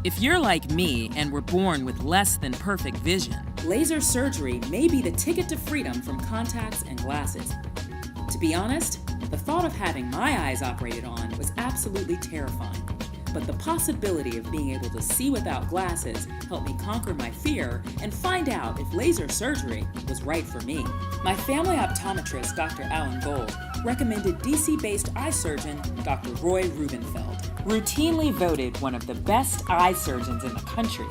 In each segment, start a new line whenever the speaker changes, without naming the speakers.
If you're like me and were born with less than perfect vision, laser surgery may be the ticket to freedom from contacts and glasses. To be honest, the thought of having my eyes operated on was absolutely terrifying. But the possibility of being able to see without glasses helped me conquer my fear and find out if laser surgery was right for me. My family optometrist, Dr. Alan Gold, recommended DC-based eye surgeon, Dr. Roy Rubinfeld. Routinely voted one of the best eye surgeons in the country,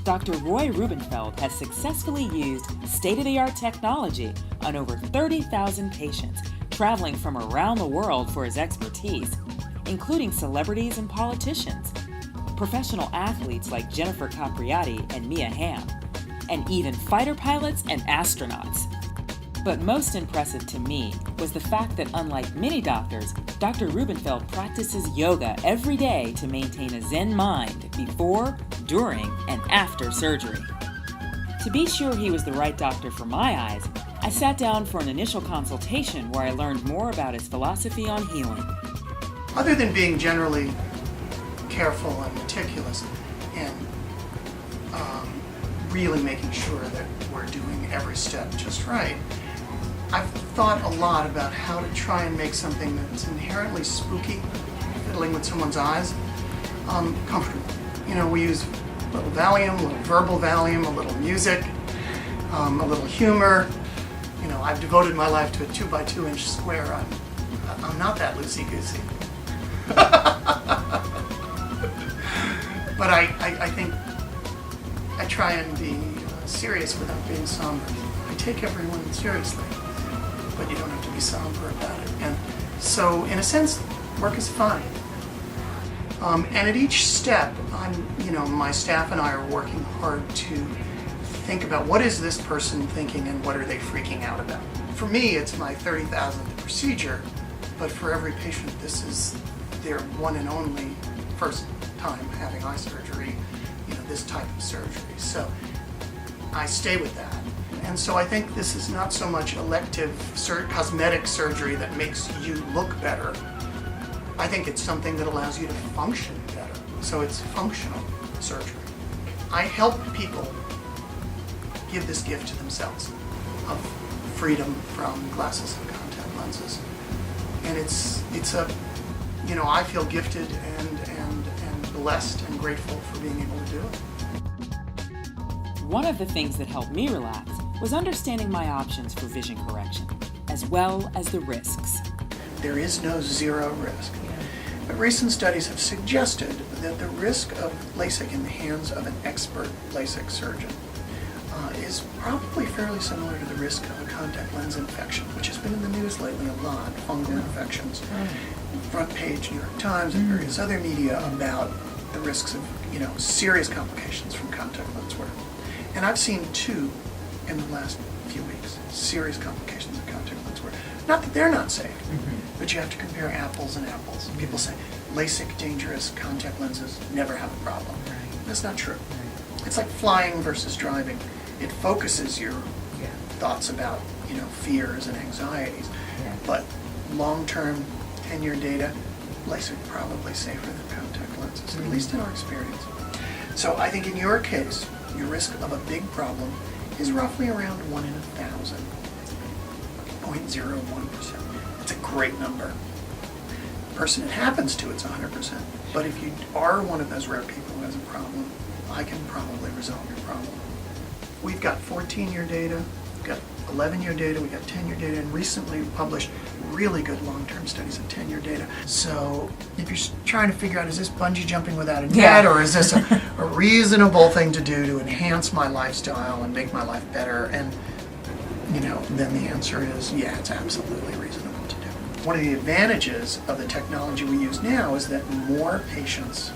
Dr. Roy Rubinfeld has successfully used state-of-the-art technology on over 30,000 patients, traveling from around the world for his expertise, including celebrities and politicians, professional athletes like Jennifer Capriati and Mia Hamm, and even fighter pilots and astronauts. But most impressive to me was the fact that unlike many doctors, Dr. Rubinfeld practices yoga every day to maintain a Zen mind before, during, and after surgery. To be sure he was the right doctor for my eyes, I sat down for an initial consultation where I learned more about his philosophy on healing.
Other than being generally careful and meticulous and really making sure that we're doing every step just right, I've thought a lot about how to try and make something that's inherently spooky, fiddling with someone's eyes, comfortable. You know, we use a little Valium, a little verbal Valium, a little music, a little humor. You know, I've devoted my life to a 2x2 inch square. I'm not that loosey-goosey. But I think I try and be serious without being somber. I take everyone seriously, but you don't have to be somber about it. And so, in a sense, work is fun. And at each step, my staff and I are working hard to think about what is this person thinking and what are they freaking out about. For me, it's my 30,000th procedure, but for every patient, this is their one and only first time having eye surgery, this type of surgery. So I stay with that. And so I think this is not so much elective cosmetic surgery that makes you look better. I think it's something that allows you to function better. So it's functional surgery. I help people give this gift to themselves of freedom from glasses and contact lenses. And I feel gifted and blessed and grateful for being able to do it.
One of the things that helped me relax was understanding my options for vision correction, as well as the risks.
There is no zero risk. But recent studies have suggested that the risk of LASIK in the hands of an expert LASIK surgeon is probably fairly similar to the risk of a contact lens infection, which has been in the news lately a lot, fungal infections. Front page New York Times and various other media about the risks of, serious complications from contact lens wear. And I've seen 2 in the last few weeks, serious complications of contact lens wear. Not that they're not safe, but you have to compare apples and apples. People say LASIK dangerous, contact lenses never have a problem. That's not true. It's like flying versus driving. It focuses your thoughts about, fears and anxieties. But long-term 10-year data, LASIK probably safer than contact lenses, at least in our experience. So I think in your case, your risk of a big problem is roughly around 1 in 1,000, 0.01%. It's a great number. The person it happens to, it's 100%. But if you are one of those rare people who has a problem, I can probably resolve your problem. We've got 14-year data, we've got 11-year data, we've got 10-year data, and recently we published really good long-term studies of 10-year data. So if you're trying to figure out, is this bungee jumping without a net, or is this a reasonable thing to do to enhance my lifestyle and make my life better? And, then the answer is, yeah, it's absolutely reasonable to do. One of the advantages of the technology we use now is that more patients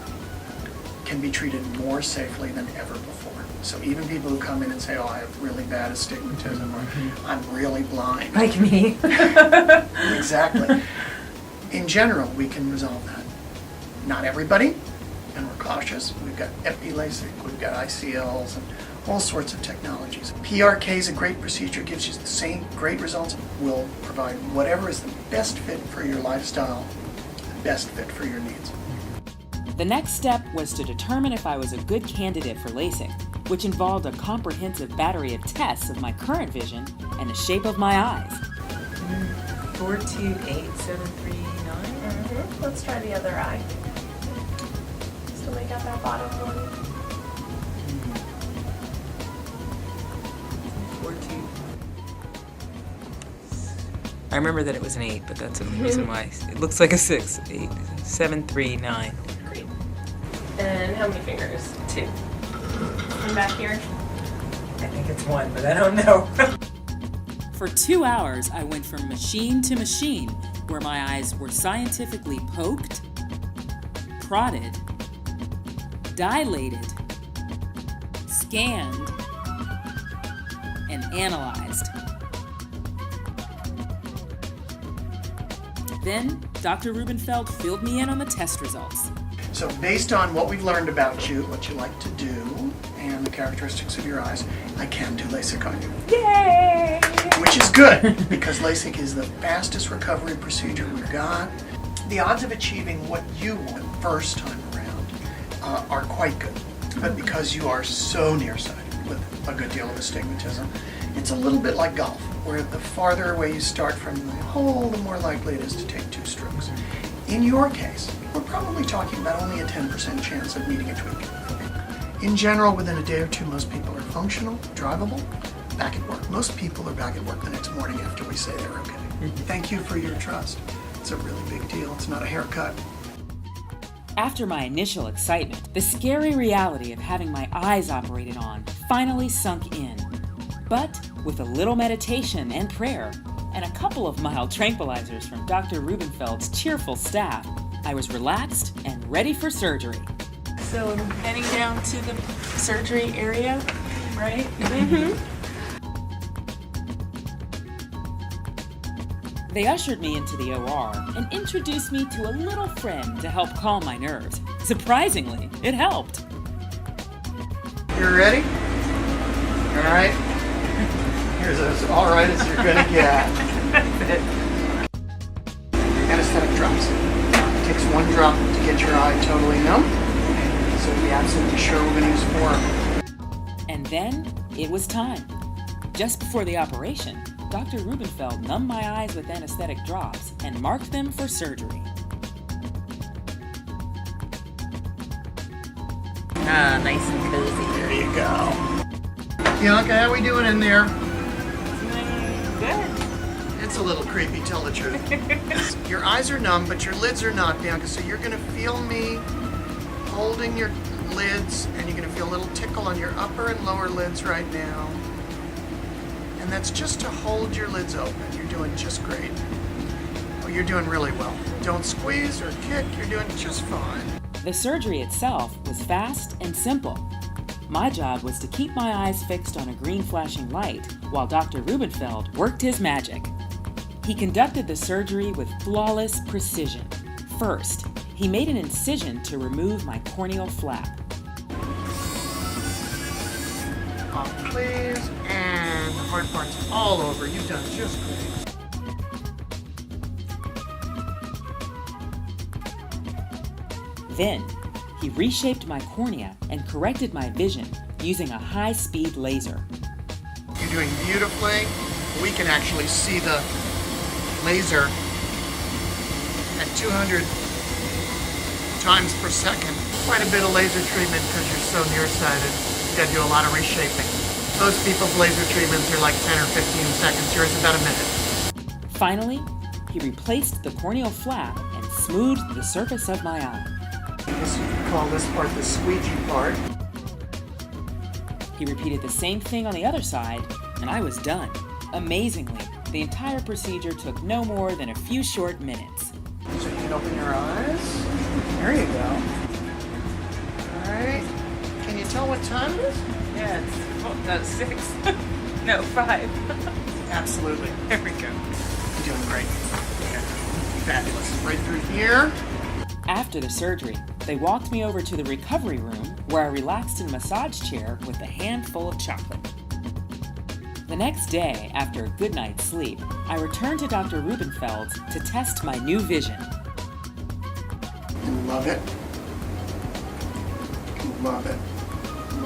can be treated more safely than ever before. So even people who come in and say, I have really bad astigmatism, or I'm really blind.
Like me.
Exactly. In general, we can resolve that. Not everybody, and we're cautious. We've got epi-LASIK, we've got ICLs, and all sorts of technologies. PRK is a great procedure, gives you the same great results. We'll provide whatever is the best fit for your lifestyle, the best fit for your needs.
The next step was to determine if I was a good candidate for LASIK, which involved a comprehensive battery of tests of my current vision and the shape of my eyes.
428739.
Let's try the other eye. Still make out that bottom one.
42. I remember that it was an 8, but that's the reason why. It looks like a 6. 8, 7, 3, 9.
Great. And how many fingers? 2. And back here?
I think it's 1, but I don't know.
For 2 hours, I went from machine to machine, where my eyes were scientifically poked, prodded, dilated, scanned, and analyzed. Then, Dr. Rubinfeld filled me in on the test results.
So based on what we've learned about you, what you like to do, and the characteristics of your eyes, I can do LASIK on you.
Yay!
Which is good, because LASIK is the fastest recovery procedure we've got. The odds of achieving what you want first time around are quite good. But because you are so nearsighted with a good deal of astigmatism, it's a little bit like golf, where the farther away you start from the hole, the more likely it is to take 2 strokes. In your case, we're probably talking about only a 10% chance of needing a tweak. In general, within a day or 2, most people are functional, drivable, back at work. Most people are back at work the next morning after we say they're okay. Thank you for your trust. It's a really big deal. It's not a haircut.
After my initial excitement, the scary reality of having my eyes operated on finally sunk in. But with a little meditation and prayer, and a couple of mild tranquilizers from Dr. Rubinfeld's cheerful staff, I was relaxed and ready for surgery.
So I'm heading down to the surgery area, right? Mm-hmm.
They ushered me into the OR and introduced me to a little friend to help calm my nerves. Surprisingly, it helped.
You ready? All right. Here's as all right as you're gonna get. Anesthetic drops. It takes 1 drop to get your eye totally numb, so to be absolutely sure we're gonna use 4.
And then it was time. Just before the operation, Dr. Rubinfeld numbed my eyes with anesthetic drops and marked them for surgery.
Ah, nice and cozy.
There you go. Bianca, how we doing in there?
Good.
It's a little creepy, tell the truth. Your eyes are numb, but your lids are not, Bianca, so you're gonna feel me holding your lids, and you're gonna feel a little tickle on your upper and lower lids right now. And that's just to hold your lids open. You're doing just great. Oh, you're doing really well. Don't squeeze or kick, you're doing just fine.
The surgery itself was fast and simple. My job was to keep my eyes fixed on a green flashing light while Dr. Rubinfeld worked his magic. He conducted the surgery with flawless precision. First, he made an incision to remove my corneal flap.
Off, please. And the hard part's all over. You've done just great.
Then, he reshaped my cornea and corrected my vision using a high-speed laser.
You're doing beautifully. We can actually see the laser at 200 times per second. Quite a bit of laser treatment because you're so nearsighted. You got to do a lot of reshaping. Most people's laser treatments are like 10 or 15 seconds. Yours is about a minute.
Finally, he replaced the corneal flap and smoothed the surface of my eye.
I guess you could call this part the squeegee part.
He repeated the same thing on the other side, and I was done. Amazingly, the entire procedure took no more than a few short minutes.
So you can open your eyes. There you go. All right. Can you tell what time it is?
Yeah, it's 6. No, 5.
Absolutely.
There we go.
You're doing great. Okay. Fabulous. Right through here.
After the surgery, they walked me over to the recovery room where I relaxed in a massage chair with a handful of chocolate. The next day, after a good night's sleep, I returned to Dr. Rubinfeld's to test my new vision.
Love it. Love it.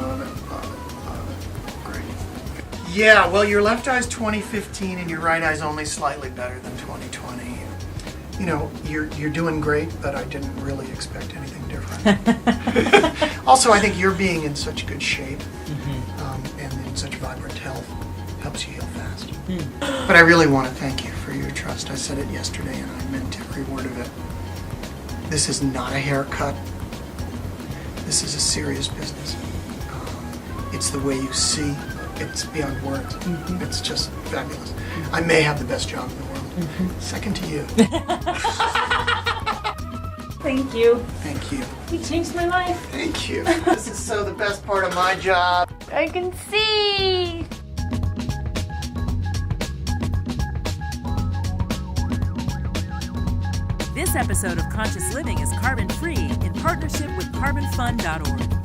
Love it, love it, love it. Great. Yeah, well, your left eye's 20/15 and your right eye's only slightly better than 20/20. You know, you're doing great, but I didn't really expect anything different. Also, I think you're being in such good shape and in such vibrant health helps you heal fast. But I really want to thank you for your trust. I said it yesterday and I meant every word of it. This is not a haircut. This is a serious business. It's the way you see. It's beyond words. It's just fabulous. I may have the best job in the world. Second to you.
Thank you.
Thank you.
You changed my life.
Thank you. This is so the best part of my job.
I can see.
This episode of Conscious Living is carbon-free in partnership with carbonfund.org.